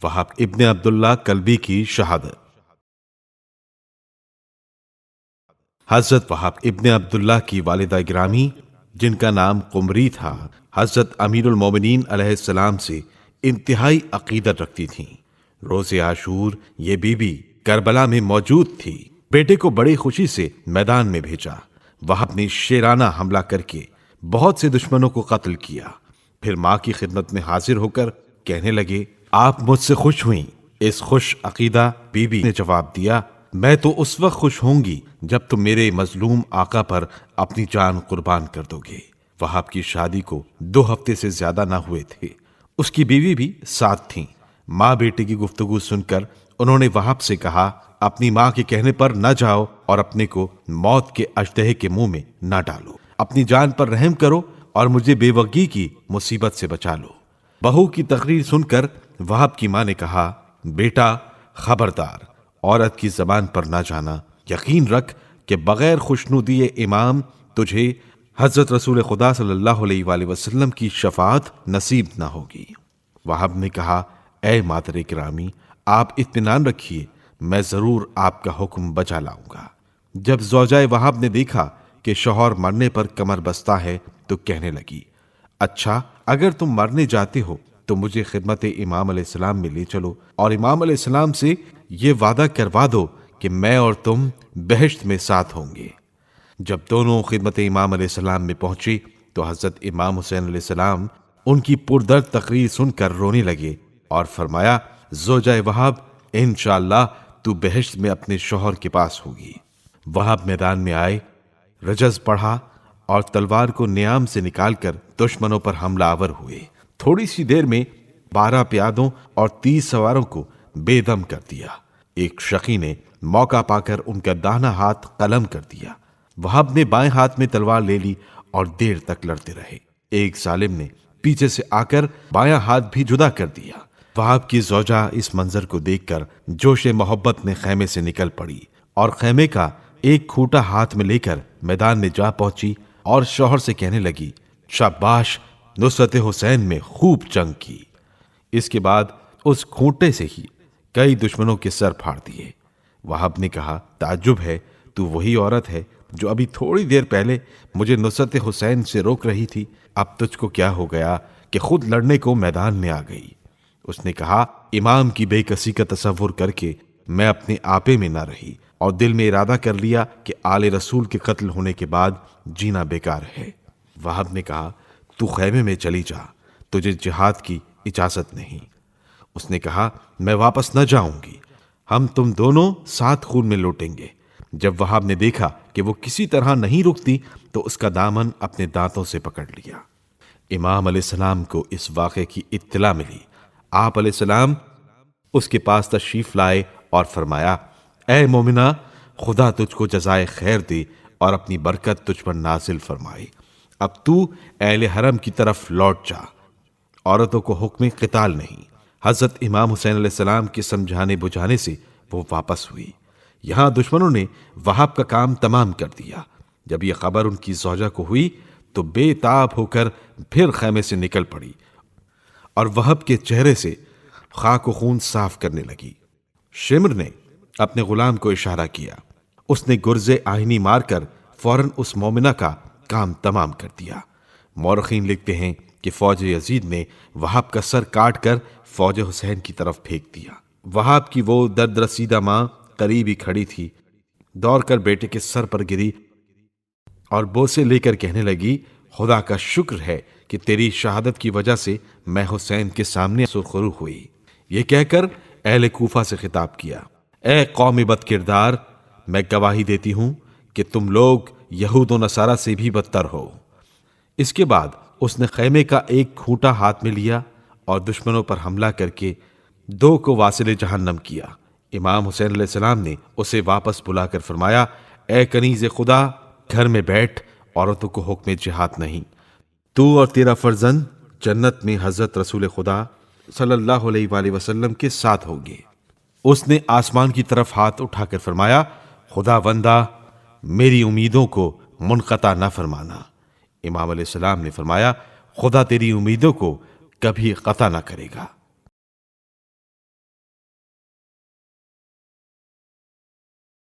وہب ابن عبداللہ کلبی کی شہادت۔ حضرت وہب ابن عبداللہ کی والدہ گرامی جن کا نام قمری تھا، حضرت امیر المومنین علیہ السلام سے انتہائی عقیدت رکھتی تھیں۔ روز عاشور یہ بی بی کربلا میں موجود تھی۔ بیٹے کو بڑی خوشی سے میدان میں بھیجا۔ وہب نے شیرانہ حملہ کر کے بہت سے دشمنوں کو قتل کیا۔ پھر ماں کی خدمت میں حاضر ہو کر کہنے لگے، آپ مجھ سے خوش ہوئیں؟ اس خوش عقیدہ بی بی نے جواب دیا، میں تو اس وقت خوش ہوں گی جب تم میرے مظلوم آقا پر اپنی جان قربان کر دو گے۔ وہب کی شادی کو 2 ہفتے سے زیادہ نہ ہوئے تھے۔ اس کی بیوی بھی ساتھ تھیں۔ ماں بیٹے کی گفتگو سن کر انہوں نے وہب سے کہا، اپنی ماں کے کہنے پر نہ جاؤ اور اپنے کو موت کے اژدہے کے منہ میں نہ ڈالو۔ اپنی جان پر رحم کرو اور مجھے بے وگی کی مصیبت سے بچا لو۔ بہو کی تقریر سن کر وہب کی ماں نے کہا، بیٹا خبردار، عورت کی زبان پر نہ جانا۔ یقین رکھ کہ بغیر خوشنودی امام تجھے حضرت رسول خدا صلی اللہ علیہ وآلہ وسلم کی شفاعت نصیب نہ ہوگی۔ وہب نے کہا، اے مادر گرامی، آپ اطمینان رکھیے، میں ضرور آپ کا حکم بجا لاؤں گا۔ جب زوجہ وہب نے دیکھا کہ شوہر مرنے پر کمر بستہ ہے تو کہنے لگی، اچھا اگر تم مرنے جاتے ہو تو مجھے خدمت امام علیہ السلام میں لے چلو اور امام علیہ السلام سے یہ وعدہ کروا دو کہ میں اور تم بہشت میں ساتھ ہوں گے۔ جب دونوں خدمت امام علیہ السلام میں پہنچے تو حضرت امام حسین علیہ السلام ان کی پردرد تقریر سن کر رونے لگے اور فرمایا، زوجہ وہب انشاءاللہ تو بہشت میں اپنے شوہر کے پاس ہوگی۔ وہب میدان میں آئے، رجز پڑھا اور تلوار کو نیام سے نکال کر دشمنوں پر حملہ آور ہوئے۔ تھوڑی سی دیر میں 12 پیادوں اور 30 سواروں کو بے دم کر دیا۔ ایک شقی نے موقع پا کر ان کا داہنا ہاتھ قلم کر دیا۔ وہب نے بائیں ہاتھ میں تلوار لے لی اور دیر تک لڑتے رہے۔ ایک ظالم نے پیچھے سے آ کر بایاں ہاتھ بھی جدا کر دیا۔ وہب کی زوجہ اس منظر کو دیکھ کر جوش محبت میں خیمے سے نکل پڑی اور خیمے کا ایک کھوٹا ہاتھ میں لے کر میدان میں جا پہنچی اور شوہر سے کہنے لگی، شاباش، نصرت حسین میں خوب جنگ کی۔ اس کے بعد اس کھوٹے سے ہی کئی دشمنوں کے سر پھاڑ دیے۔ وہب نے کہا، تعجب ہے، تو وہی عورت ہے جو ابھی تھوڑی دیر پہلے مجھے نصرت حسین سے روک رہی تھی۔ اب تجھ کو کیا ہو گیا کہ خود لڑنے کو میدان میں آ گئی؟ اس نے کہا، امام کی بے کسی کا تصور کر کے میں اپنے آپے میں نہ رہی اور دل میں ارادہ کر لیا کہ آل رسول کے قتل ہونے کے بعد جینا بیکار ہے۔ وہب نے کہا، تو خیمے میں چلی جا، تجھے جہاد کی اجازت نہیں۔ اس نے کہا، میں واپس نہ جاؤں گی، ہم تم دونوں ساتھ خون میں لوٹیں گے۔ جب وہب نے دیکھا کہ وہ کسی طرح نہیں رکتی تو اس کا دامن اپنے دانتوں سے پکڑ لیا۔ امام علیہ السلام کو اس واقعے کی اطلاع ملی۔ آپ علیہ السلام اس کے پاس تشریف لائے اور فرمایا، اے مومنہ، خدا تجھ کو جزائے خیر دے اور اپنی برکت تجھ پر نازل فرمائے۔ اب تو اہل حرم کی طرف لوٹ جا۔ عورتوں کو حکم قتال نہیں۔ حضرت امام حسین علیہ السلام کے سمجھانے بجھانے سے وہ واپس ہوئی۔ یہاں دشمنوں نے وہب کا کام تمام کر دیا۔ جب یہ خبر ان کی زوجہ کو ہوئی تو بے تاب ہو کر پھر خیمے سے نکل پڑی اور وہب کے چہرے سے خاک و خون صاف کرنے لگی۔ شمر نے اپنے غلام کو اشارہ کیا۔ اس نے گرز آہنی مار کر فوراً اس مومنہ کا کام تمام کر دیا۔ مورخین لکھتے ہیں کہ فوج یزید نے وہب کا سر کاٹ کر فوج حسین کی طرف پھینک دیا۔ وہب کی وہ درد رسیدہ ماں قریب ہی کھڑی تھی، دوڑ کر بیٹے کے سر پر گری اور بوسے لے کر کہنے لگی، خدا کا شکر ہے کہ تیری شہادت کی وجہ سے میں حسین کے سامنے سرخرو ہوئی۔ یہ کہہ کر اہل کوفہ سے خطاب کیا، اے قوم بد کردار، میں گواہی دیتی ہوں کہ تم لوگ یہود و نصارہ سے بھی بدتر ہو۔ اس کے بعد اس نے خیمے کا ایک کھوٹا ہاتھ میں لیا اور دشمنوں پر حملہ کر کے 2 کو واصل جہنم کیا۔ امام حسین علیہ السلام نے اسے واپس بلا کر فرمایا، اے کنیز خدا، گھر میں بیٹھ، عورتوں کو حکم جہاد نہیں۔ تو اور تیرا فرزند جنت میں حضرت رسول خدا صلی اللہ علیہ وآلہ وسلم کے ساتھ ہوگے۔ اس نے آسمان کی طرف ہاتھ اٹھا کر فرمایا، خدا بندہ، میری امیدوں کو منقطع نہ فرمانا۔ امام علیہ السلام نے فرمایا، خدا تیری امیدوں کو کبھی قطع نہ کرے گا۔